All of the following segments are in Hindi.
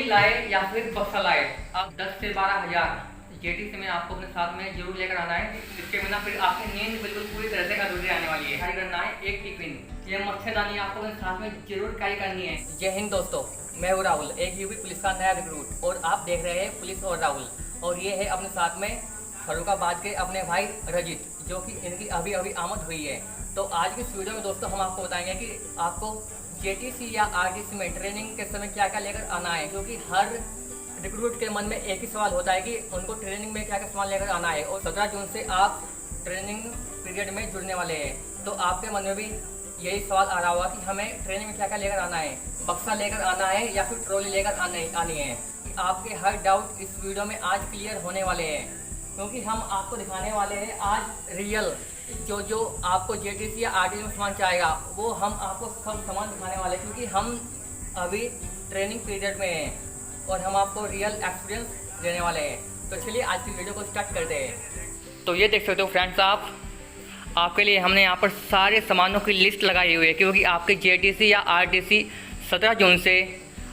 लाए या फिर बक्सा लाए, आप 10 से 12 हज़ार जेटीसी में आपको अपने साथ में जरूर लेकर आना है। इसके बिना फिर आपकी नींद बिल्कुल पूरी तरह से अधूरी आने वाली है। कैरी करना है एक टिफिन, ये मच्छरदानी आपको अपने साथ में जरूर कैरी करनी है। जय हिंद दोस्तों, मैं हूँ राहुल, एक यूपी पुलिस का नया रिक्रूट, और आप देख रहे हैं पुलिस और राहुल। और ये है अपने साथ में फर्रुखाबाद के अपने भाई रजित, जो कि इनकी अभी अभी आमद हुई है। तो आज की इस वीडियो में दोस्तों हम आपको बताएंगे कि आपको जेटीसी या आरटीसी में ट्रेनिंग के समय क्या क्या लेकर आना है, क्योंकि हर रिक्रूट के मन में एक ही सवाल होता है कि उनको ट्रेनिंग में क्या क्या सामान लेकर आना है। और 17 जून से आप ट्रेनिंग पीरियड में जुड़ने वाले हैं, तो आपके मन में भी यही सवाल आ रहा होगा कि हमें ट्रेनिंग में क्या क्या लेकर आना है, बक्सा लेकर आना है या फिर ट्रॉली लेकर आनी है। आपके हर डाउट इस वीडियो में आज क्लियर होने वाले हैं, क्योंकि हम आपको दिखाने वाले हैं आज रियल जो आपको जेटीसी या आरटीसी में सामान चाहेगा, वो हम आपको सब सामान दिखाने वाले हैं, क्योंकि हम अभी ट्रेनिंग पीरियड में हैं और हम आपको रियल एक्सपीरियंस देने वाले हैं। तो चलिए आज की वीडियो को स्टार्ट करते हैं। तो ये देख सकते हो फ्रेंड्स, आपके लिए हमने यहाँ पर सारे सामानों की लिस्ट लगाई हुई है, क्योंकि आपके जेटीसी या आरटीसी 17 जून से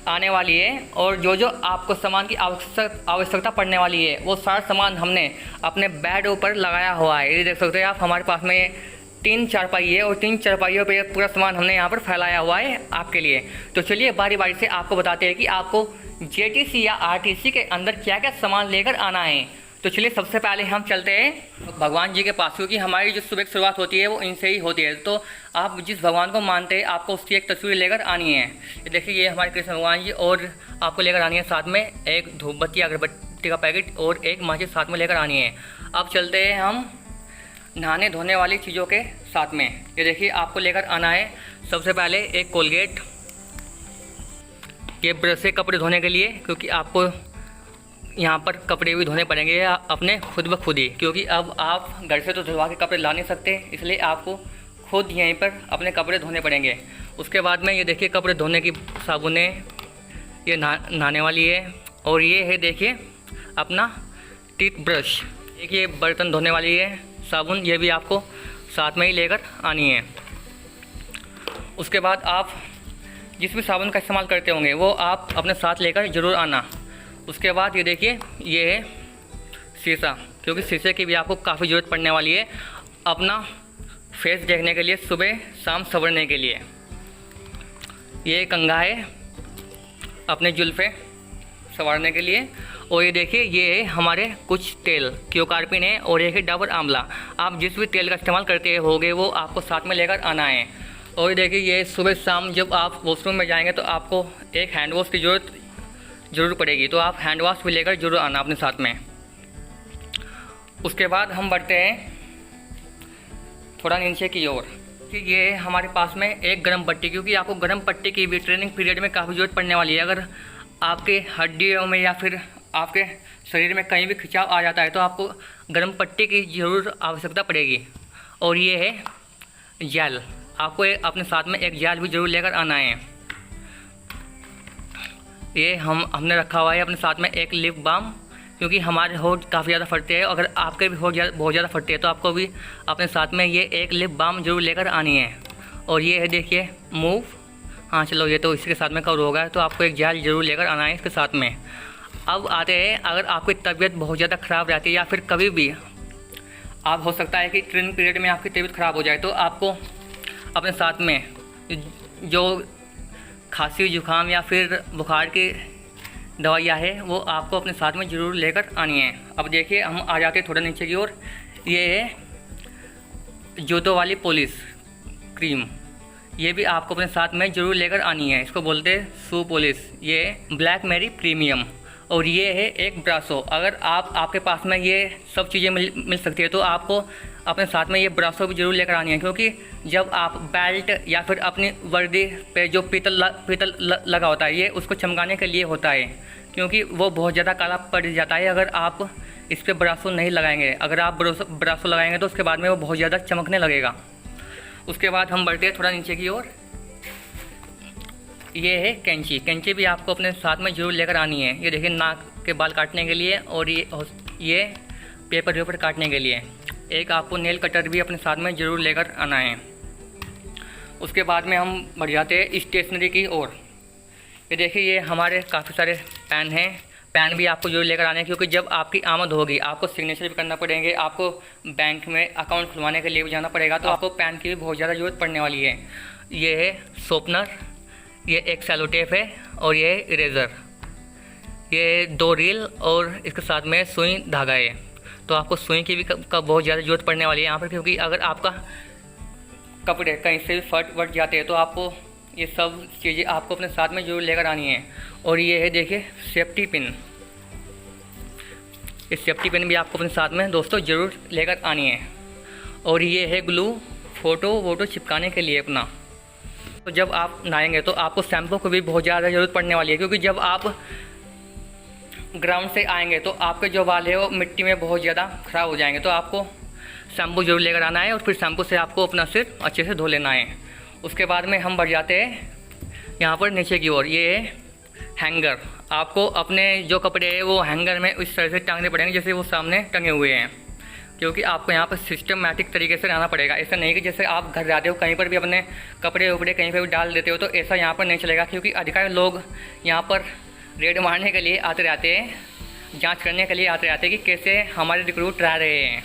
आने वाली है। और जो आपको सामान की आवश्यकता पड़ने वाली है, वो सारा सामान हमने अपने बेड ऊपर लगाया हुआ है। ये देख सकते हैं आप, हमारे पास में 3 चारपाई है और 3 चारपाइयों पे पूरा सामान हमने यहाँ पर फैलाया हुआ है आपके लिए। तो चलिए बारी बारी से आपको बताते हैं कि आपको जेटीसी या आरटीसी के अंदर क्या क्या सामान लेकर आना है। तो चलिए सबसे पहले हम चलते हैं भगवान जी के पास, क्योंकि हमारी जो सुबह की शुरुआत होती है वो इनसे ही होती है। तो आप जिस भगवान को मानते हैं आपको उसकी एक तस्वीर लेकर आनी है। ये देखिए, ये हमारे कृष्ण भगवान जी, और आपको लेकर आनी है साथ में एक धूपबत्ती अगरबत्ती का पैकेट और एक मस्जिद साथ में लेकर आनी है। अब चलते हैं हम नहाने धोने वाली चीज़ों के साथ में। ये देखिए, आपको लेकर आना है सबसे पहले एक कोलगेट, ये ब्रश है कपड़े धोने के लिए, क्योंकि आपको यहाँ पर कपड़े भी धोने पड़ेंगे अपने खुद ब खुद ही, क्योंकि अब आप घर से तो धुलवा के कपड़े ला नहीं सकते, इसलिए आपको खुद यहीं पर अपने कपड़े धोने पड़ेंगे। उसके बाद में ये देखिए कपड़े धोने की साबुनें, ये नहाने वाली है, और ये है देखिए अपना टीथ ब्रश, एक ये बर्तन धोने वाली है साबुन, ये भी आपको साथ में ही लेकर आनी है। उसके बाद आप जिस भी साबुन का इस्तेमाल करते होंगे वो आप अपने साथ लेकर ज़रूर आना। उसके बाद ये देखिए, ये है शीशा, क्योंकि शीशे की भी आपको काफ़ी ज़रूरत पड़ने वाली है अपना फेस देखने के लिए, सुबह शाम संवरने के लिए। ये कंघा है अपने जुल्फ़े संवारने के लिए। और ये देखिए, ये है हमारे कुछ तेल, क्योकारपिन है, और एक है डाबर आंवला। आप जिस भी तेल का इस्तेमाल करते होगे वो आपको साथ में लेकर आना है। और ये देखिए, ये सुबह शाम जब आप वॉशरूम में जाएंगे तो आपको एक हैंड वॉश की ज़रूर पड़ेगी, तो आप हैंड वॉश भी लेकर जरूर आना अपने साथ में। उसके बाद हम बढ़ते हैं थोड़ा नीचे की ओर कि ये हमारे पास में एक गर्म पट्टी, क्योंकि आपको गर्म पट्टी की भी ट्रेनिंग पीरियड में काफ़ी ज़रूरत पड़ने वाली है। अगर आपके हड्डियों में या फिर आपके शरीर में कहीं भी खिंचाव आ जाता है तो आपको गर्म पट्टी की ज़रूर आवश्यकता पड़ेगी। और ये है जेल, आपको अपने साथ में एक जेल भी ज़रूर लेकर आना है। ये हमने रखा हुआ है अपने साथ में एक लिप बाम, क्योंकि हमारे होठ काफ़ी ज़्यादा फटते हैं। अगर आपके भी होठ बहुत ज़्यादा फटते हैं तो आपको भी अपने साथ में ये एक लिप बाम जरूर लेकर आनी है। और ये है देखिए मूव, हाँ चलो ये तो इसके साथ में कवर होगा, तो आपको एक जेल जरूर लेकर आना है इसके साथ में। अब आते हैं, अगर आपकी तबीयत बहुत ज़्यादा ख़राब रहती है या फिर कभी भी आप हो सकता है कि ट्रेनिंग पीरियड में आपकी तबीयत ख़राब हो जाए, तो आपको अपने साथ में जो खांसी जुकाम या फिर बुखार की दवाइयाँ है वो आपको अपने साथ में ज़रूर लेकर आनी है। अब देखिए, हम आ जाते हैं थोड़ा नीचे की ओर। ये है जोतो वाली पॉलिश क्रीम, ये भी आपको अपने साथ में ज़रूर लेकर आनी है। इसको बोलते हैं शू पॉलिश, ये ब्लैक मेरी प्रीमियम। और ये है एक ब्रासो, अगर आपके पास में ये सब चीज़ें मिल सकती है तो आपको अपने साथ में ये ब्रासो भी जरूर लेकर आनी है, क्योंकि जब आप बेल्ट या फिर अपनी वर्दी पे जो पीतल लगा होता है, ये उसको चमकाने के लिए होता है, क्योंकि वो बहुत ज़्यादा काला पड़ जाता है अगर आप इस पर ब्रासो नहीं लगाएंगे। अगर आप ब्रासो लगाएंगे तो उसके बाद में वो बहुत ज़्यादा चमकने लगेगा। उसके बाद हम बढ़ते हैं थोड़ा नीचे की ओर। ये है कैंची, कैंची भी आपको अपने साथ में ज़रूर लेकर आनी है। ये देखिए, नाक के बाल काटने के लिए, और ये पेपर काटने के लिए। एक आपको नेल कटर भी अपने साथ में ज़रूर लेकर आना है। उसके बाद में हम बढ़ जाते हैं स्टेशनरी की ओर। ये ये देखिए ये हमारे काफ़ी सारे पेन हैं। पेन भी आपको जरूर लेकर आने हैं, क्योंकि जब आपकी आमद होगी आपको सिग्नेचर भी करना पड़ेंगे, आपको बैंक में अकाउंट खुलवाने के लिए भी जाना पड़ेगा, तो आपको पेन की भी बहुत ज़्यादा ज़रूरत पड़ने वाली है। ये है शॉर्पनर, ये एक सेलो टेप है और ये इरेज़र, ये 2 रील और इसके साथ में सुई धागा है। तो आपको सुई की भी बहुत ज़्यादा ज़रूरत पड़ने वाली है यहाँ पर, क्योंकि अगर आपका कपड़े कहीं से भी फट वट जाते हैं तो आपको ये सब चीज़ें आपको अपने साथ में जरूर लेकर आनी है। और ये है देखिए सेफ्टी पिन, इस सेफ्टी पिन भी आपको अपने साथ में दोस्तों ज़रूर लेकर आनी है। और ये है ग्लू, फ़ोटो चिपकाने के लिए अपना। तो जब आप नहाएंगे तो आपको शैम्पू की भी बहुत ज़्यादा ज़रूरत पड़ने वाली है, क्योंकि जब आप ग्राउंड से आएंगे तो आपके जो बाल है वो मिट्टी में बहुत ज़्यादा ख़राब हो जाएंगे। तो आपको शैम्पू जरूर लेकर आना है और फिर शैम्पू से आपको अपना सिर अच्छे से धो लेना है। उसके बाद में हम बढ़ जाते हैं यहाँ पर नीचे की ओर। ये है हैंगर, आपको अपने जो कपड़े हैं वो हैंगर में इस तरह से टांगने पड़ेंगे जैसे वो सामने टंगे हुए हैं, क्योंकि आपको यहाँ पर सिस्टमैटिक तरीके से रहना पड़ेगा। ऐसा नहीं कि जैसे आप घर जाते हो कहीं पर भी अपने कपड़े उपड़े कहीं पर भी डाल देते हो, तो ऐसा यहाँ पर नहीं चलेगा, क्योंकि अधिकांश लोग यहाँ पर रेड मारने के लिए आते रहते हैं, जांच करने के लिए आते रहते हैं कि कैसे हमारे रिक्रूट रह रहे हैं।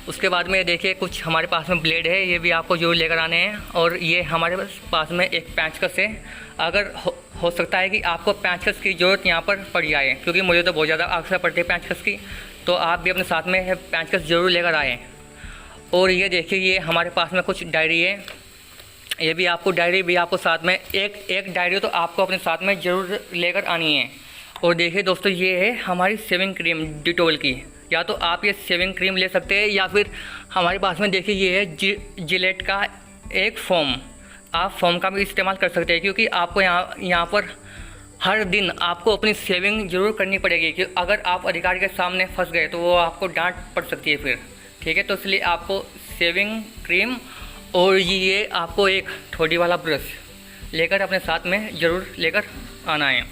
उसके बाद में देखिए कुछ हमारे पास में ब्लेड है, ये भी आपको जरूर लेकर आने हैं। और ये हमारे पास में एक पेंचकस है, अगर हो सकता है कि आपको पेंचकस की ज़रूरत यहाँ पर पड़ जाए, क्योंकि मुझे तो बहुत ज़्यादा आवश्यकता पड़ती है पेंचकस की, तो आप भी अपने साथ में पेंचकस ज़रूर लेकर आएँ। और ये देखिए ये हमारे पास में कुछ डायरी है, ये भी आपको डायरी भी आपको साथ में एक डायरी तो आपको अपने साथ में ज़रूर लेकर आनी है। और देखिए दोस्तों ये है हमारी शेविंग क्रीम डिटोल की, या तो आप ये शेविंग क्रीम ले सकते हैं, या फिर हमारे पास में देखिए ये है जिलेट का एक फोम, आप फोम का भी इस्तेमाल कर सकते हैं, क्योंकि आपको यहाँ पर हर दिन आपको अपनी शेविंग ज़रूर करनी पड़ेगी, कि अगर आप अधिकारी के सामने फंस गए तो वो आपको डांट पड़ सकती है फिर, ठीक है। तो इसलिए आपको शेविंग क्रीम और ये आपको एक ठोड़ी वाला ब्रश लेकर अपने साथ में ज़रूर लेकर आना है।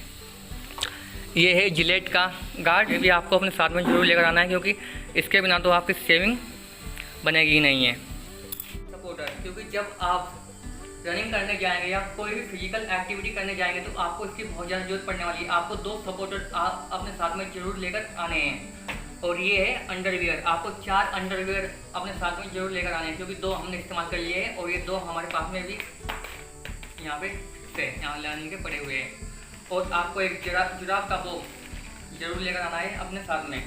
ये है जिलेट का गार्ड, ये भी आपको अपने साथ में ज़रूर लेकर आना है, क्योंकि इसके बिना तो आपकी शेविंग बनेगी ही नहीं है। सपोर्टर, क्योंकि जब आप रनिंग करने जाएंगे या कोई भी फिजिकल एक्टिविटी करने जाएंगे तो आपको इसकी बहुत ज़्यादा जरूरत पड़ने वाली है। आपको 2 सपोर्टर आप अपने साथ में जरूर लेकर आने हैं। और ये है अंडरवियर, आपको 4 अंडरवियर अपने साथ में जरूर लेकर आने हैं, क्योंकि 2 हमने इस्तेमाल कर लिए हैं और ये 2 हमारे पास में भी यहाँ पे यहाँ लाने के पड़े हुए हैं। और आपको एक जुराब का बॉक्स जरूर लेकर आना है अपने साथ में।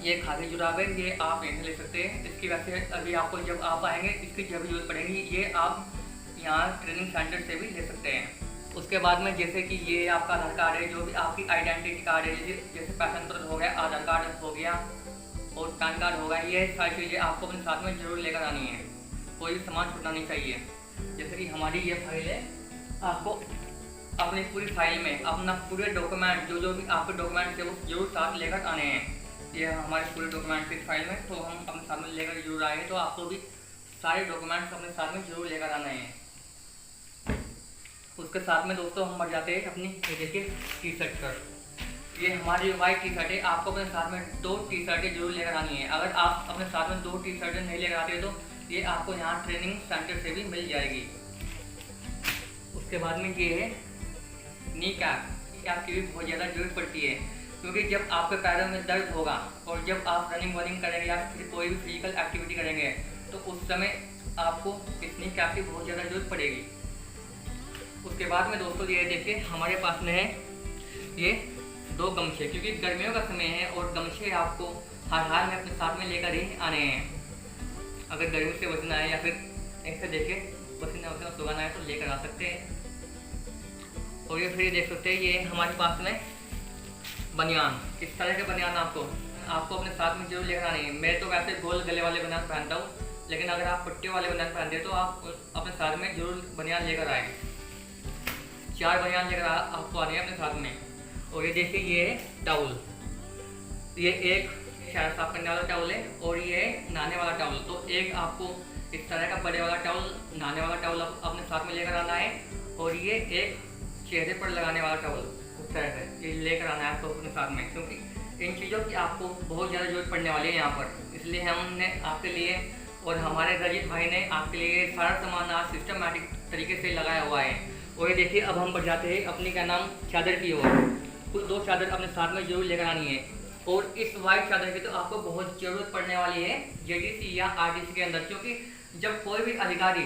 ये खादी जुराब है, ये आप यहीं ले सकते हैं, इसकी वैसे अभी आपको जब आप आएंगे इसकी जब जरूरत पड़ेगी, ये आप यहाँ ट्रेनिंग सेंटर से भी ले सकते हैं। उसके बाद में जैसे कि ये आपका आधार कार्ड है, जो भी आपकी आइडेंटिटी कार्ड है, जैसे पहचान पत्र हो गया, आधार कार्ड हो गया और पैन कार्ड हो गया, ये सारी चीज़ें आपको अपने साथ में जरूर लेकर आनी है, कोई भी सामान छूटना नहीं चाहिए। जैसे कि हमारी ये फाइल है, आपको अपनी पूरी फाइल में अपना पूरे डॉक्यूमेंट जो भी आपके डॉक्यूमेंट थे वो जरूर साथ लेकर आने हैं। ये हमारे पूरे डॉक्यूमेंट इस फाइल में, तो हम अपने साथ में लेकर जरूर आए, तो आपको भी सारे डॉक्यूमेंट्स अपने साथ में जरूर लेकर आना है। उसके साथ में दोस्तों हम बढ़ जाते हैं अपनी ये देखिए टी शर्ट पर। ये हमारी वाइट टी शर्ट है, आपको अपने साथ में 2 टी शर्टें जरूर लेकर आनी है। अगर आप अपने साथ में 2 टी शर्टें नहीं लेकर आते तो ये आपको यहाँ ट्रेनिंग सेंटर से भी मिल जाएगी। उसके बाद में ये है नी कैप की भी बहुत ज़्यादा जरूरत पड़ती है, क्योंकि जब आपके पैरों में दर्द होगा और जब आप रनिंग वनिंग करेंगे या फिर कोई भी फिजिकल एक्टिविटी करेंगे तो उस समय आपको इस नी कैप की बहुत ज़्यादा जरूरत पड़ेगी। उसके बाद में दोस्तों ये देखिए हमारे पास में है ये 2 गमछे, क्योंकि गर्मियों का समय है और गमछे आपको हर हाल में अपने साथ में लेकर ही आने हैं। अगर गर्मी से बचना है या फिर ऐसे देखिए पसीना वसीना सुखाना है तो लेकर आ सकते हैं। और ये फिर देख सकते हैं ये हमारे पास में बनियान, इस तरह के बनियान आपको अपने साथ में जरूर लेकर आनी है। मैं तो वैसे गोल गले वाले बनियान पहनता हूँ, लेकिन अगर आप पट्टे वाले बनियान पहनते हैं तो आप अपने साथ में जरूर बनियान लेकर आए। 4 बनियान लेकर आपको आने हैं अपने साथ में। और ये देखिए ये है टाउल, ये एक शहर साफ करने वाला टाउल है और ये है नहाने वाला टाउल। तो एक आपको इस तरह का बड़े वाला टाउल, नहाने वाला टाउल अपने साथ में लेकर आना है, और ये एक चेहरे पर लगाने वाला टाउल उस तरह से ये लेकर आना है आपको अपने साथ में, क्योंकि इन चीज़ों की आपको बहुत ज़्यादा जरूरत पड़ने वाली है यहाँ पर। इसलिए हमने आपके लिए और हमारे रजित भाई ने आपके लिए सारा सामान आज सिस्टमैटिक तरीके से लगाया हुआ है। और ये देखिए अब हम बढ़ जाते हैं अपनी क्या नाम चादर की ओर। कुछ 2 चादर अपने साथ में जरूर लेकर आनी है। और इस वाइट चादर की तो आपको बहुत ज़रूरत पड़ने वाली है जेडीसी या आरडीसी के अंदर, क्योंकि जब कोई भी अधिकारी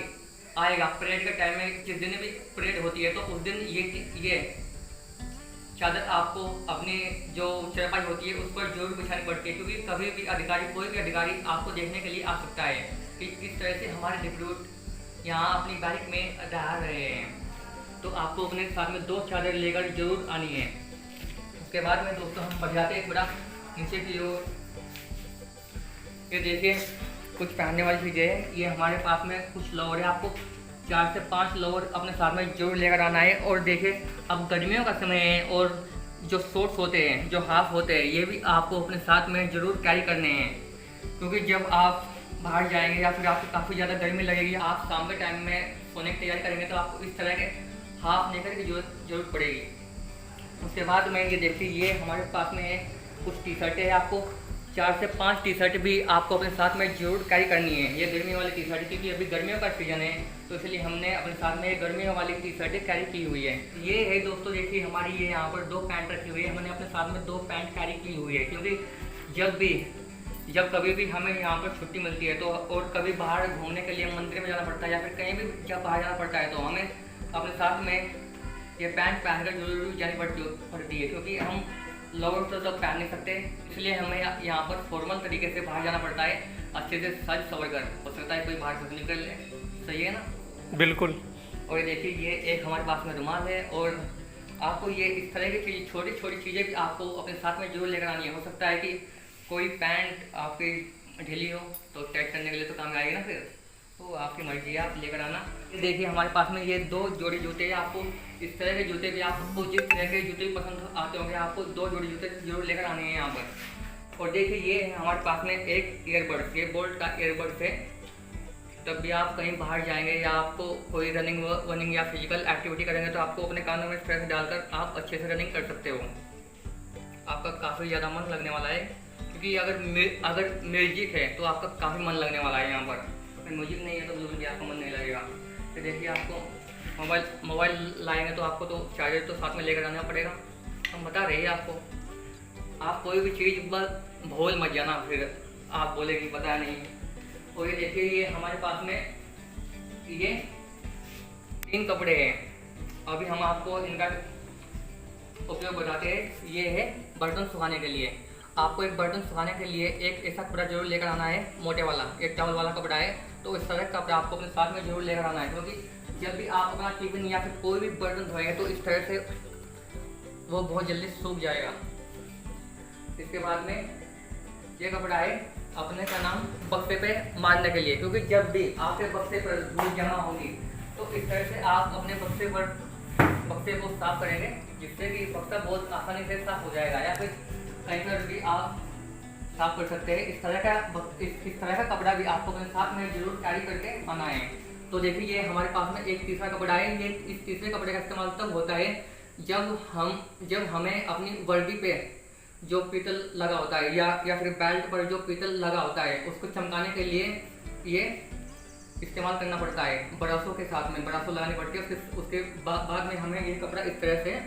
आएगा परेड के टाइम में, जिस दिन भी परेड होती है तो उस दिन ये चादर आपको अपनी जो चरपाई होती है उस पर जरूर बिछानी पड़ती है, क्योंकि कभी भी अधिकारी, कोई भी अधिकारी आपको देखने के लिए आ सकता है कि किस तरह से हमारे रिक्रूट यहाँ अपनी बाइक में रह रहे हैं। तो आपको अपने साथ में 2 चादर लेकर जरूर आनी है। उसके बाद में दोस्तों हम बढ़ जाते हैं थोड़ा नीचे की ओर। ये देखिए कुछ पहनने वाली चीज़ें हैं। ये हमारे पास में कुछ लोअर है, आपको 4 से 5 लोअर अपने साथ में जरूर लेकर आना है। और देखिए अब गर्मियों का समय है और जो शॉर्ट्स होते हैं, जो हाफ होते हैं, ये भी आपको अपने साथ में ज़रूर कैरी करने हैं, क्योंकि जब आप बाहर जाएंगे या फिर आपको काफ़ी ज़्यादा गर्मी लगेगी, आप शाम के टाइम में सोने की तैयारी करेंगे तो आपको इस तरह के हाफ नेकर की जरूरत पड़ेगी। उसके बाद में ये देखिए ये हमारे पास में है कुछ टी शर्टें हैं। आपको 4 से 5 टी शर्ट भी आपको अपने साथ में जरूर कैरी करनी है। ये गर्मी वाली टी शर्ट, क्योंकि अभी गर्मियों का सीजन है तो इसलिए हमने अपने साथ में गर्मियों वाली टी शर्टें कैरी की हुई है। ये है दोस्तों देखिए हमारी ये यहाँ पर 2 पैंट रखी हुई है। हमने अपने साथ में 2 पैंट कैरी की हुई है, क्योंकि जब कभी भी हमें यहाँ पर छुट्टी मिलती है तो और कभी बाहर घूमने के लिए मंदिर में जाना पड़ता है या फिर कहीं भी जब बाहर जाना पड़ता है तो हमें अपने साथ में ये पैंट पहनकर जरूर जानी पड़ती है, क्योंकि हम लोअर तो तब पहन नहीं सकते, इसलिए हमें यहाँ पर फॉर्मल तरीके से बाहर जाना पड़ता है, अच्छे से सज सवर कर। हो सकता है कोई बाहर कुछ निकल ले, सही है ना? बिल्कुल। और ये देखिए ये एक हमारे पास में रुमाल है। और आपको ये इस तरह की चीज़, छोटी छोटी चीज़ें भी आपको अपने साथ में जरूर लेकर आनी है। हो सकता है कि कोई पैंट आपकी ढीली हो तो टाइट करने के लिए तो काम आएगी ना, फिर तो आपकी मर्जी है, आप लेकर आना। ये देखिए हमारे पास में ये 2 जोड़ी जूते हैं। आपको इस तरह के जूते भी, आपको जिस तरह के जूते भी पसंद आते होंगे, आपको 2 जोड़ी जूते जरूर लेकर आने हैं यहाँ पर। और देखिए ये है हमारे पास में एक ईयरबड्स, ये बोल्ट का ईयरबड्स है। तब भी आप कहीं बाहर जाएंगे या आपको कोई रनिंग या फिजिकल एक्टिविटी करेंगे तो आपको अपने कानों में स्ट्रेस डालकर आप अच्छे से रनिंग कर सकते हो। आपका काफ़ी ज़्यादा मन लगने वाला है, क्योंकि अगर म्यूजिक है तो आपका काफ़ी मन लगने वाला है यहाँ पर। अगर म्यूजिक नहीं है तो बिल्कुल भी आपका मन नहीं लगेगा। तो देखिए आपको मोबाइल लाएंगे तो आपको तो चार्जर तो साथ में लेकर आना पड़ेगा। हम बता रहे हैं आपको, आप कोई भी चीज़ बस भूल मत जाना, फिर आप बोलेंगे पता नहीं। और ये देखिए ये हमारे पास में ये 3 कपड़े हैं। अभी हम आपको इनका उपयोग बताते हैं। ये है बर्तन सुखाने के लिए। आपको एक बर्तन सुखाने के लिए एक ऐसा कपड़ा जरूर लेकर आना है, मोटे वाला, एक टॉवल वाला कपड़ा है। तो इस तरह का कपड़ा आपको अपने साथ में जरूर लेकर आना है, क्योंकि जब भी आप अपना टिफिन या फिर कोई भी बर्तन धोएंगे तो इस तरह से वो बहुत जल्दी सूख जाएगा। इसके बाद में ये कपड़ा है अपने का नाम बक्से पे मारने के लिए, क्योंकि जब भी आपके बक्से पर धूल जमा होगी तो इस तरह से आप अपने बक्से को साफ करेंगे, जिससे कि बक्सा बहुत आसानी से साफ हो जाएगा। या फिर कहीं पर भी आप साफ कर सकते हैं। इस तरह का कपड़ा भी आपको अपने साथ में जरूर कैरी करके आना है। तो देखिए ये हमारे पास में एक तीसरा कपड़ा है। ये इस तीसरे कपड़े का इस्तेमाल तब होता है जब हमें अपनी वर्दी पे जो पीतल लगा होता है या फिर बेल्ट पर जो पीतल लगा होता है उसको चमकाने के लिए ये इस्तेमाल करना पड़ता है। ब्रशों के साथ में ब्रशों लगानी पड़ती है। उसके बाद में हमें ये कपड़ा इस तरह से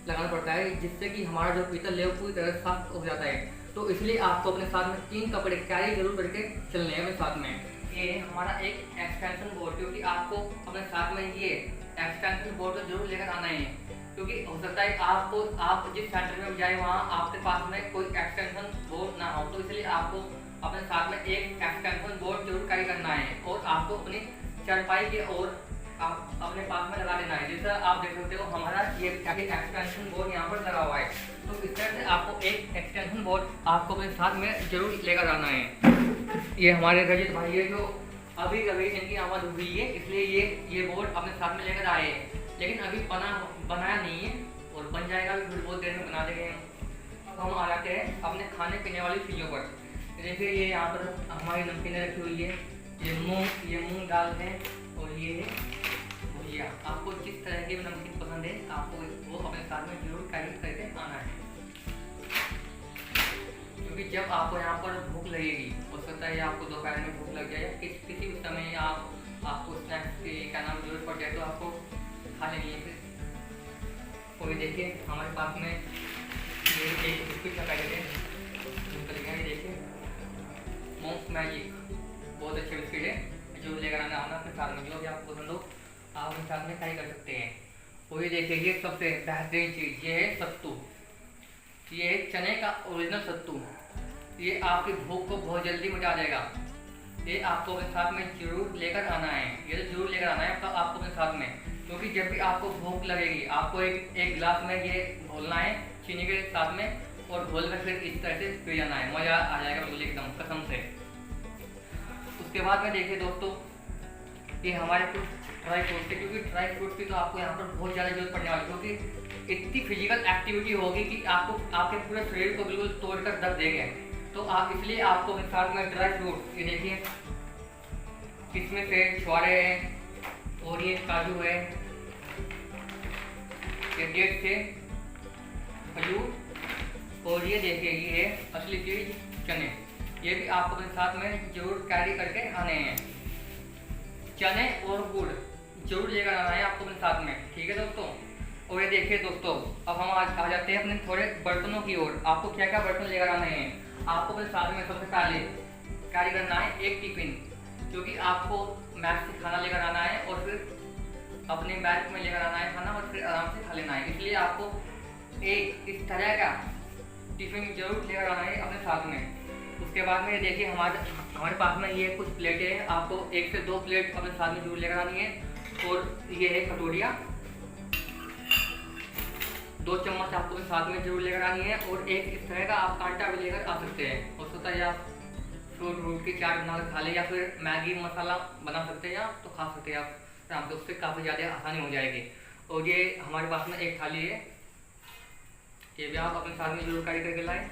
लगाना पड़ता है, जिससे कि हमारा जो पीतल है वो पूरी तरह साफ हो जाता है। तो इसलिए आपको अपने साथ में 3 कपड़े कैरी जरूर करके चलने हैं अपने साथ में। ये हमारा एक एक्सटेंशन बोर्ड, क्योंकि आपको अपने साथ में ये एक्सटेंशन बोर्ड तो जरूर लेकर आना है, क्योंकि हो सकता है आप जिस सेंटर में जाए वहाँ आपके पास में कोई एक्सटेंशन बोर्ड ना हो, तो इसलिए आपको अपने साथ में एक एक्सटेंशन बोर्ड जरूर कैरी करना है और आपको अपनी चारपाई के और आप अपने पास में लगा देना है। जैसा आप देख सकते हो हमारा ये एक्सटेंशन बोर्ड यहाँ पर लगा हुआ है। तो इस तरह से आपको एक एक्सटेंशन बोर्ड आपको अपने साथ में जरूर लेकर आना है। ये हमारे रजित भाई है जो अभी इनकी आमद हुई है, इसलिए ये बोर्ड अपने साथ में लेकर आए हैं, लेकिन अभी बनाया नहीं है और बन जाएगा फिर बहुत देर में बना देंगे। अब हम आ जाते हैं अपने खाने पीने वाली चीज़ों पर। देखिए ये यहाँ पर हमारी नमकीनें रखी हुई है। ये मूंग दाल है और ये है भुजिया। आपको जिस तरह की नमकीन पसंद है आपको वो अपने साथ में जरूर कैरी करके आना है, क्योंकि जब आपको यहाँ पर भूख लगेगी, हो सकता है आपको दोपहर में भूख लग जाए, किसी भी समय आपको स्नैक्स की क्या नाम जरूरत पड़ जाए, तो आपको खा लेंगे फिर। और ये देखिए हमारे पास में ये एक बिस्कुट का पैकेट है, ये देखिए मॉम्स मैजिक, बहुत अच्छे बिस्किट है, जो लेकर आना अपने साथ में, जो भी आपको पसंद हो आप अपने साथ में ट्राई कर सकते हैं। और ये देखिए ये सबसे बेहतरीन चीज़ ये है सत्तू, ये है चने का ओरिजिनल सत्तू, ये आपकी भूख को बहुत जल्दी मिटा देगा। ये आपको अपने साथ में जरूर लेकर आना है, ये तो जरूर लेकर आना है आपको अपने साथ में, क्योंकि जब भी आपको भूख लगेगी आपको एक गिलास में ये घोलना है चीनी के साथ में, और घोल कर फिर इस तरह से पी जाना है, मज़ा आ जाएगा बिल्कुल एकदम कसम से। उसके बाद में देखिए दोस्तों ये हमारे कुछ ड्राई फ्रूट्स है, क्योंकि ड्राई फ्रूट्स की तो आपको यहाँ पर बहुत ज़्यादा जरूरत पड़ने वाली है, क्योंकि इतनी फिजिकल एक्टिविटी होगी कि आपको आपके पूरे शरीर को बिल्कुल तोड़कर दब देंगे। तो आप इसलिए आपको अपने साथ में ड्राई फ्रूट, ये देखिए किसमिस है, छुहारे हैं, और ये काजू है, ये डेट्स है, खजूर, और ये देखिए ये है असली चीज़ चने, ये भी आपको अपने साथ में जरूर कैरी करके आने हैं। चने और गुड़ जरूर लेकर आना है आपको अपने साथ में, ठीक है दोस्तों। और ये देखिए दोस्तों अब हम आ जाते हैं अपने थोड़े बर्तनों की ओर। आपको क्या क्या बर्तन लेकर आने हैं, आपको अपने साथ में सबसे पहले कैरी करना है एक टिफिन, क्योंकि आपको मैच से खाना लेकर आना है और फिर अपने बैग में लेकर आना है खाना, और फिर आराम से खा लेना है। इसलिए आपको एक इस तरह का टिफिन जरूर लेकर आना है अपने साथ में। उसके बाद में देखिए हमारे पास में ये कुछ प्लेटें हैं, आपको 1 से 2 प्लेट अपने साथ में जरूर लेकर आनी है। और ये है कटोरिया, 2 चम्मच आपको अपने साथ में जरूर लेकर आनी है, और एक इस तरह का आप कांटा भी लेकर आ सकते हैं। हो सकता है आप फ्रूट की चाट बना कर खा लें, या फिर मैगी मसाला बना सकते हैं, या तो खा सकते हैं आप आराम से, उससे काफ़ी ज़्यादा आसानी हो जाएगी। और ये हमारे पास में एक थाली है, ये भी आप अपने साथ में जरूर कैरी करके लाएं।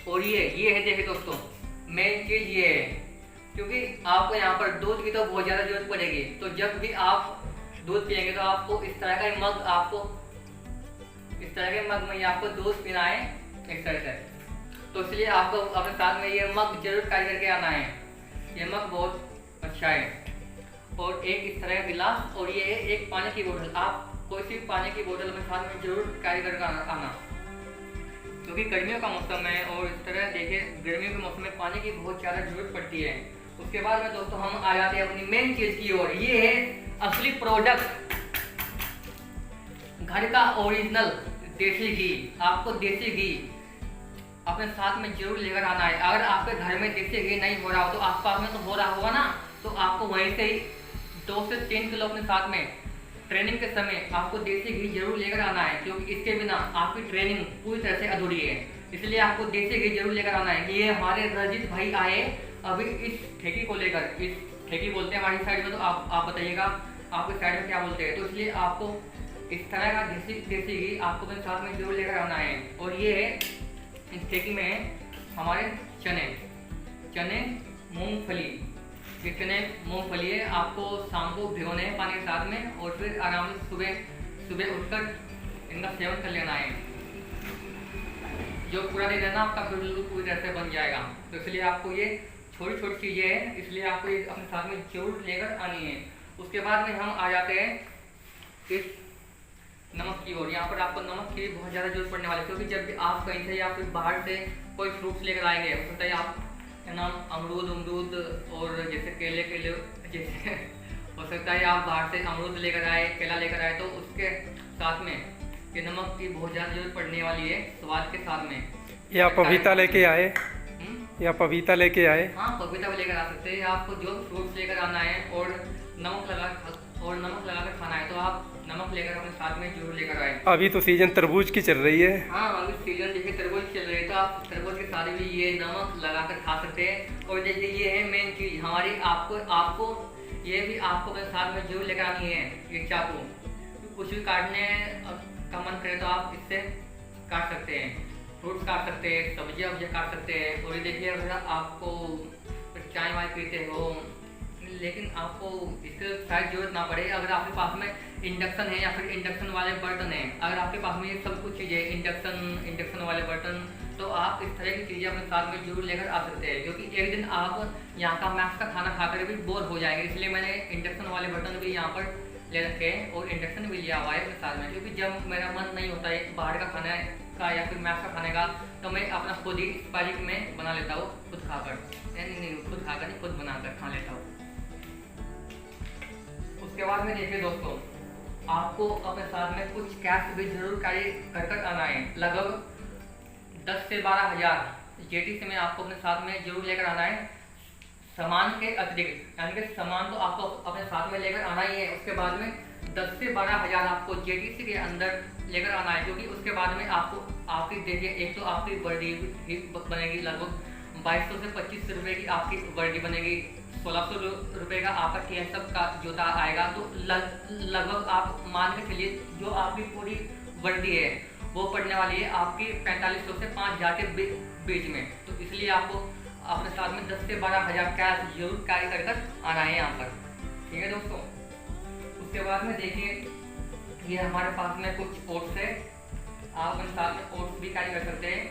और ये है देखिए दोस्तों मेन चीज़ ये है, क्योंकि आपको यहाँ पर दूध की तो बहुत ज़्यादा जरूरत पड़ेगी, तो जब भी आप दूध पिएंगे तो आपको इस तरह का मग, आपको इस तरह के मग में आपको दूध पीना है इस तरह से, तो इसलिए आपको अपने साथ में ये मग जरूर कैरी करके आना है। ये मग बहुत अच्छा है, और एक इस तरह का गिलास, और ये है एक पानी की बोतल। आप कोई सी पानी की बोतल अपने साथ में जरूर कैरी करके आना, क्योंकि गर्मियों का मौसम है, और इस तरह देखिए गर्मियों के मौसम में पानी की बहुत ज़्यादा जरूरत पड़ती है। उसके बाद में दोस्तों हम आ जाते हैं अपनी मेन चीज़ की ओर, ये है असली प्रोडक्ट, घर का ओरिजिनल देसी घी। आपको देसी घी अपने साथ में जरूर लेकर आना है। अगर आपके घर में देसी घी नहीं हो रहा हो तो आसपास में तो हो रहा होगा ना, तो आपको वहीं से ही 2 से 3 किलो अपने साथ में ट्रेनिंग के समय आपको देसी घी जरूर लेकर आना है, क्योंकि इसके बिना आपकी ट्रेनिंग पूरी तरह से अधूरी है। इसलिए आपको देसी घी जरूर लेकर आना है। ये हमारे रंजीत भाई आए अभी इस ठेकी को लेकर, इस ठेकी बोलते हैं हमारी साइड में, तो आप बताइएगा आपके साइड में क्या बोलते हैं। तो इसलिए आपको इस तरह का देसी घी आपको अपने साथ में जरूर लेकर आना है। और ये है इस ठेकी में हमारे चने मूंगफली, ये चने मूंगफली है, आपको शाम को भिगोने हैं पानी के साथ में, और फिर आराम से सुबह उठकर इनका सेवन कर लेना है। जो पूरा दिन है ना आपका बिल्कुल पूरी तरह से बन जाएगा। तो इसलिए आपको ये छोटी छोटी चीज़ें हैं, इसलिए आपको ये अपने साथ में जरूर लेकर आनी है। उसके बाद में हम आ जाते हैं इस नमक की ओर। यहाँ पर आपको नमक की बहुत ज़्यादा जरूरत पड़ने वाली है, क्योंकि जब भी आप कहीं से या फिर बाहर से कोई फ्रूट्स लेकर आएंगे, हो सकता है आप नाम अमरूद और जैसे केले जैसे हो सकता है आप बाहर से अमरूद लेकर आए, केला लेकर आए, तो उसके साथ में ये नमक की बहुत ज़्यादा जरूरत पड़ने वाली है स्वाद के साथ में। या पपीता लेके आए, या पपीता लेके आए, हाँ पपीता भी लेकर आ सकते हैं। आपको जो फ्रूट्स लेकर आना है और नमक लगा कर खाना है, तो आप नमक लेकर अपने साथ में जरूर लेकर आए। अभी तो सीजन तरबूज की चल रही है। हाँ अभी सीजन देखिए तरबूज चल रही है, तो आप तरबूज के साथ भी ये नमक लगा कर खा सकते हैं। और जैसे ये है मेन चीज़ हमारी, आपको ये भी आपको अपने साथ में जरूर लेकर आनी है। ये चाकू, कुछ भी काटने का मन करे तो आप इससे काट सकते हैं, फ्रूट्स काट सकते हैं, सब्जियाँ काट सकते हैं। और ये देखिए अगर आपको चाय वाय पीते हो, लेकिन आपको इससे शायद जरूरत ना पड़े, अगर आपके पास में इंडक्शन है या फिर इंडक्शन वाले बर्तन है, अगर आपके पास में ये सब कुछ चीज़ें इंडक्शन वाले बर्तन, तो आप इस तरह की चीज़ें अपने साथ में जरूर लेकर आ सकते हैं। क्योंकि एक दिन आप यहाँ का मैक्स का खाना खाकर भी बोर हो जाएंगे, इसलिए मैंने इंडक्शन वाले बर्तन भी यहाँ पर ले रखे हैं और इंडक्शन भी लिया हुआ है अपने साथ में, क्योंकि जब मेरा मन नहीं होता है बाहर का खाने का या फिर मैस का खाने का, तो मैं अपना खुद ही स्पाइक में बना लेता हूँ, खुद खाकर। नहीं, खुद खाकर नहीं, खुद बनाकर खा लेता हूँ। उसके बाद में देखिए दोस्तों, आपको अपने साथ में कुछ कैश भी जरूर कैरी कर आना है। लगभग 10 से 12 हज़ार जेटी में आपको अपने साथ में जरूर लेकर आना है, सामान के अतिरिक्त। यानी कि सामान तो आपको अपने साथ में लेकर आना ही है, उसके बाद में 10 से 12 हज़ार आपको जेटीसी के अंदर लेकर आना है, क्योंकि उसके बाद में आपको आपकी देखिए, एक तो आपकी वर्दी बनेगी लगभग 2200 से 2500 रुपये की आपकी वर्दी बनेगी, 1600 रुपये का आपका TSF का जूता आएगा। तो लगभग आप मान के चलिए जो आपकी पूरी वर्दी है वो पड़ने वाली है आपकी 4500 से 5000 के बीच में। तो इसलिए आपको अपने साथ में 10 से 12 हज़ार कैश जरूर कैरी कर आना है यहाँ पर, ठीक है दोस्तों। उसके बाद में देखिए, ये हमारे पास में कुछ ओट्स है, आप अपने साथ में ओट्स भी कैरी कर सकते हैं।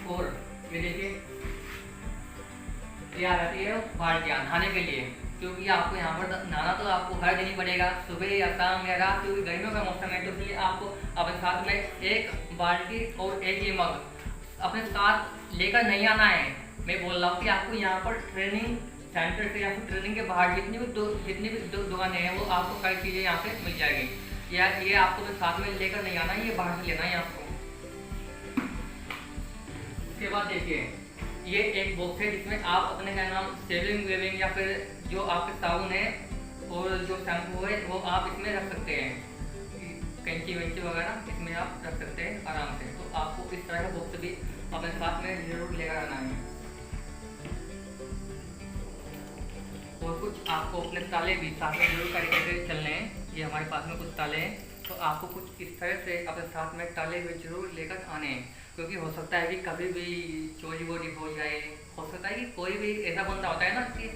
और ये देखिए, ये आ जाती है बाल्टियाँ नहाने के लिए, क्योंकि आपको यहाँ पर नहाना तो आपको हर दिन ही पड़ेगा, सुबह या शाम या रात, क्योंकि गर्मियों का मौसम है। तो इसलिए आपको अपने साथ में एक बाल्टी और एक ये मग अपने साथ लेकर नहीं आना है। मैं बोल रहा हूँ कि आपको यहाँ पर ट्रेनिंग सेंटर से या फिर ट्रेनिंग के बाहर जितनी भी दुकानें हैं वो आपको सारी चीज़ें यहाँ पे मिल जाएगी। या ये आपको तो साथ में लेकर नहीं आना है, ये बाहर से लेना है आपको। उसके बाद देखिए, ये एक बॉक्स है जिसमें आप अपने क्या नाम सेविंग वेविंग या फिर जो आपके साबुन है और जो शैम्पू है वो आप इसमें रख सकते हैं, कैंची वेंची वगैरह इसमें आप रख सकते हैं आराम से। तो आपको इस तरह का बॉक्स भी अपने साथ में जरूर लेकर आना है। और कुछ आपको अपने ताले भी साथ में जरूर करके चलने हैं। ये हमारे पास में कुछ ताले हैं, तो आपको कुछ इस तरह से अपने साथ में ताले भी जरूर लेकर आने हैं, क्योंकि हो सकता है कि कभी भी चोरी वोरी हो जाए, हो सकता है कि कोई भी ऐसा बंदा होता है ना कि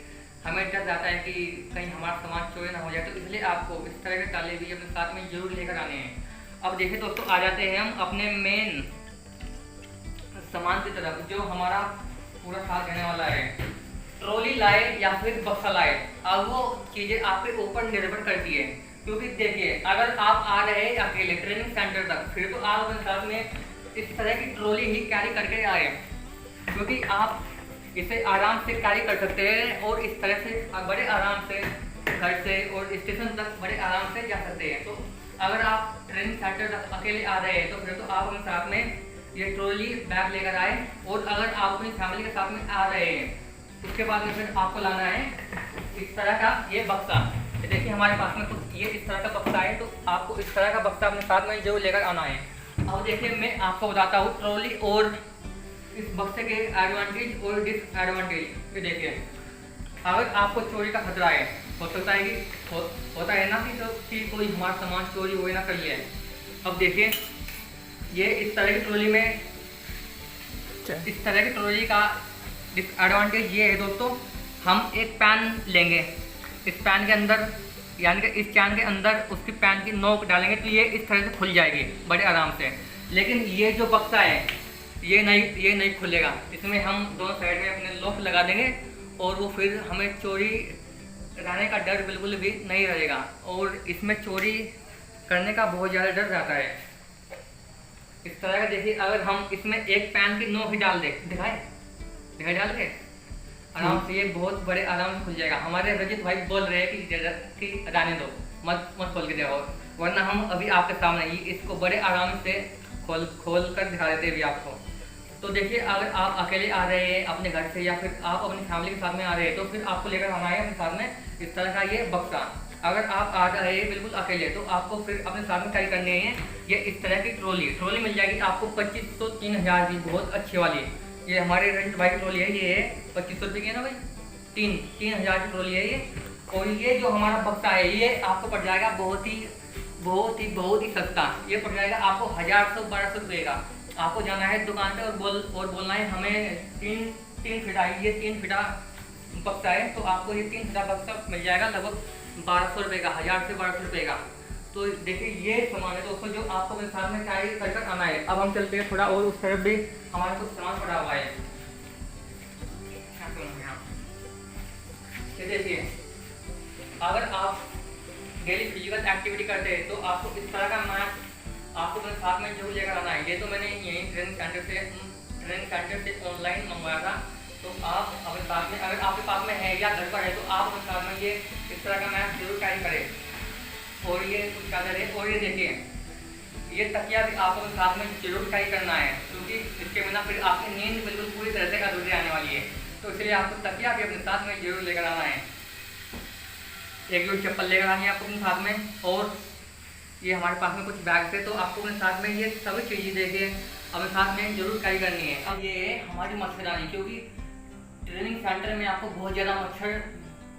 हमें डर जाता है कि कहीं हमारा सामान चोरी ना हो जाए। तो इसलिए आपको इस तरह के ताले भी अपने साथ में जरूर लेकर आने हैं। अब देखिए दोस्तों, आ जाते हैं हम अपने मेन सामान की तरफ, जो हमारा पूरा साथ रहने वाला है। ट्रॉली लाए या फिर बक्सा लाए, अब वो चीज़ें आपके ऊपर निर्भर करती है। क्योंकि देखिए, अगर आप आ रहे हैं अकेले ट्रेनिंग सेंटर तक, फिर तो आप अपने साथ में इस तरह की ट्रॉली ही कैरी करके आए, क्योंकि आप इसे आराम से कैरी कर सकते हैं और इस तरह से बड़े आराम से घर से और स्टेशन तक बड़े आराम से जा सकते हैं। तो अगर आप ट्रेनिंग सेंटर तक अकेले आ रहे हैं तो फिर तो आप अपने साथ में ये ट्रॉली बैग लेकर आए। और अगर आप अपनी फैमिली के साथ में आ रहे हैं उसके बाद में फिर आपको लाना है इस तरह का ये बक्सा। देखिए हमारे पास में कुछ ये इस तरह का बक्सा है, तो आपको इस तरह का बक्सा अपने साथ में जरूर लेकर आना है। अब देखिए, मैं आपको बताता हूँ ट्रॉली और इस बक्से के एडवांटेज और डिसएडवांटेज। ये देखिए, अगर आपको चोरी का खतरा है, हो सकता है कि होता है ना कि कोई हमारा सामान चोरी हो ना कर लिया है। अब देखिए, ये इस तरह की ट्रॉली में इस तरह की ट्रॉली का डिसएडवांटेज ये है दोस्तों, हम एक पैन लेंगे, इस पैन के अंदर यानी कि इस कैन के अंदर उसकी पैन की नोक डालेंगे तो ये इस तरह से खुल जाएगी बड़े आराम से। लेकिन ये जो बक्सा है ये नहीं खुलेगा। इसमें हम दोनों साइड में अपने लॉक लगा देंगे और वो फिर हमें चोरी रहने का डर बिल्कुल भी नहीं रहेगा। और इसमें चोरी करने का बहुत ज़्यादा डर रहता है। इस तरह का देखिए, अगर हम इसमें एक पैन की नोक ही डाल दें, दिखाई डाल के आराम से ये बहुत बड़े आराम से खुल जाएगा। हमारे रजित भाई बोल रहे हैं कि रहने दो, मत खोल के देखो, वरना हम अभी आपके सामने ही इसको बड़े आराम से खोल कर दिखा देते हैं आपको। तो देखिए, अगर आप अकेले आ रहे हैं अपने घर से या फिर आप अपनी फैमिली के साथ में आ रहे हैं तो फिर आपको लेकर आना है अपने साथ में इस तरह का ये बक्सा। अगर आप आ रहे हैं बिल्कुल अकेले तो आपको फिर अपने साथ में कैरी करनी है ये इस तरह की ट्रॉली मिल जाएगी आपको 2500 3000 की, बहुत अच्छी वाली। ये हमारे रंजित भाई की ट्रॉली है, ये 2500 रुपये की है ना भाई, 3000 की ट्रॉली है ये। और ये जो हमारा बक्सा है ये आपको पड़ जाएगा बहुत ही सस्ता। ये पड़ जाएगा आपको 1200 रुपये का। आपको जाना है दुकान पे और बोलना है हमें 3 फीटा, ये 3 फीटा बक्सा है, तो आपको ये 3 फीटा बक्सा मिल जाएगा लगभग 1200 रुपये का, 1000 से 1200 रुपये का। तो देखिए, ये सामान है दोस्तों जो आपको अपने साथ में कैरी कर आना है। अब हम चलते हैं थोड़ा और उस तरफ भी हमारा कुछ सामान पड़ा हुआ है। ये देखिए, अगर आप डेली फिजिकल एक्टिविटी करते हैं तो आपको इस तरह का मैट आपको अपने साथ में जरूर लेकर आना है। ये तो मैंने यहीं ट्रेनिंग सेंटर से ऑनलाइन मंगवाया था। तो आप अपने साथ में, अगर आपके पास में है या घर पर है, तो आप अपने साथ में ये इस तरह का मैट जरूर कैरी करें। और ये कुछ चादर है, और ये देखिए ये तकिया भी आपको अपने साथ में जरूर कैरी करना है, क्योंकि इसके बिना फिर आपकी नींद बिल्कुल पूरी तरह से अधूरी आने वाली है। तो इसलिए आपको तकिया भी अपने साथ में जरूर लेकर आना है। एक जोड़ी चप्पल लेकर आनी है आपको अपने साथ में, और ये हमारे पास में कुछ बैग्स है, तो आपको अपने साथ में ये सभी चीज़ें देखिए अपने साथ में जरूर कैरी करनी है। अब ये है हमारी मच्छरदानी, क्योंकि ट्रेनिंग सेंटर में आपको बहुत ज़्यादा मच्छर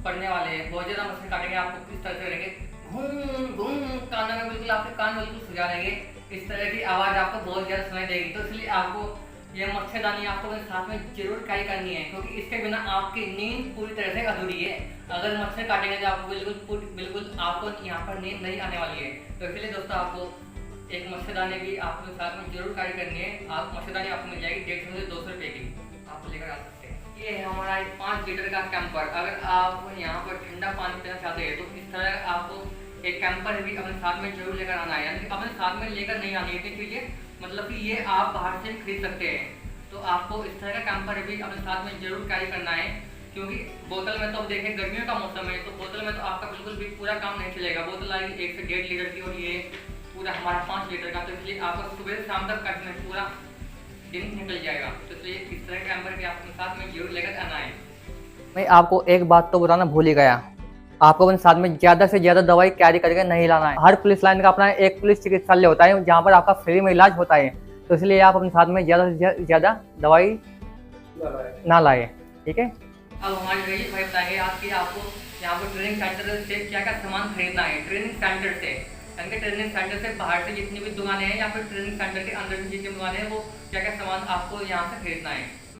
पड़ने वाले हैं, बहुत ज़्यादा मच्छर काटेंगे, आपको किस तरह से करेंगे, घूम घूम कानों में बिल्कुल आपके कान बिल्कुल सुझा देंगे, इस तरह की आवाज़ आपको बहुत ज़्यादा सुनाई देगी। तो इसलिए आपको ये मच्छरदानी आपको अपने साथ में जरूर कैरी करनी है, क्योंकि इसके बिना आपकी नींद पूरी तरह से अधूरी है। अगर मच्छर काटेंगे तो आपको बिल्कुल आपको यहाँ पर नींद नहीं आने वाली है। तो इसलिए दोस्तों आपको एक मच्छरदानी भी आपको साथ में जरूर कैरी करनी है। आप मच्छरदानी आपको मिल जाएगी 150 से 200 रुपये की, आप लेकर आ सकते हैं। ये है हमारा 5 लीटर का कैंपर। अगर आप यहाँ पर ठंडा पानी पीना चाहते हैं तो इस तरह आपको एक कैंपर भी अपने साथ में जरूर लेकर आना है, यानी कि अपने साथ में लेकर नहीं आनी है, क्योंकि मतलब कि ये आप बाहर से खरीद सकते हैं। तो आपको इस तरह का कैंपर भी अपने साथ में जरूर कैरी करना है, क्योंकि बोतल में तो अब देखें गर्मियों का मौसम है, तो बोतल में तो आपका बिल्कुल भी पूरा काम नहीं चलेगा। बोतल आएगी 1 से 1.5 लीटर की, और ये पूरा हमारा 5 लीटर का, तो इसलिए आपको सुबह से शाम तक करने में पूरा दिन निकल जाएगा। तो इसलिए इस तरह का कैंपर भी आपके साथ में जरूर लेकर आना है। मैं आपको एक बात तो बताना भूल ही गया, आपको अपने साथ में ज़्यादा से ज़्यादा दवाई कैरी करके नहीं लाना है। हर पुलिस लाइन का अपना एक पुलिस चिकित्सालय होता है, जहाँ पर आपका फ्री में इलाज होता है। तो इसलिए आप अपने साथ में ज़्यादा से ज़्यादा दवाई ना लाए, ठीक है। अब हमारे रईस भाई बताएंगे आपकी आपको यहाँ पर ट्रेनिंग सेंटर से क्या क्या सामान खरीदना है। ट्रेनिंग सेंटर से, यानी कि ट्रेनिंग सेंटर से बाहर से जितनी भी दुकानें हैं या फिर ट्रेनिंग सेंटर के अंदर में जितनी दुकानें हैं, वो क्या क्या सामान आपको यहाँ से खरीदना है।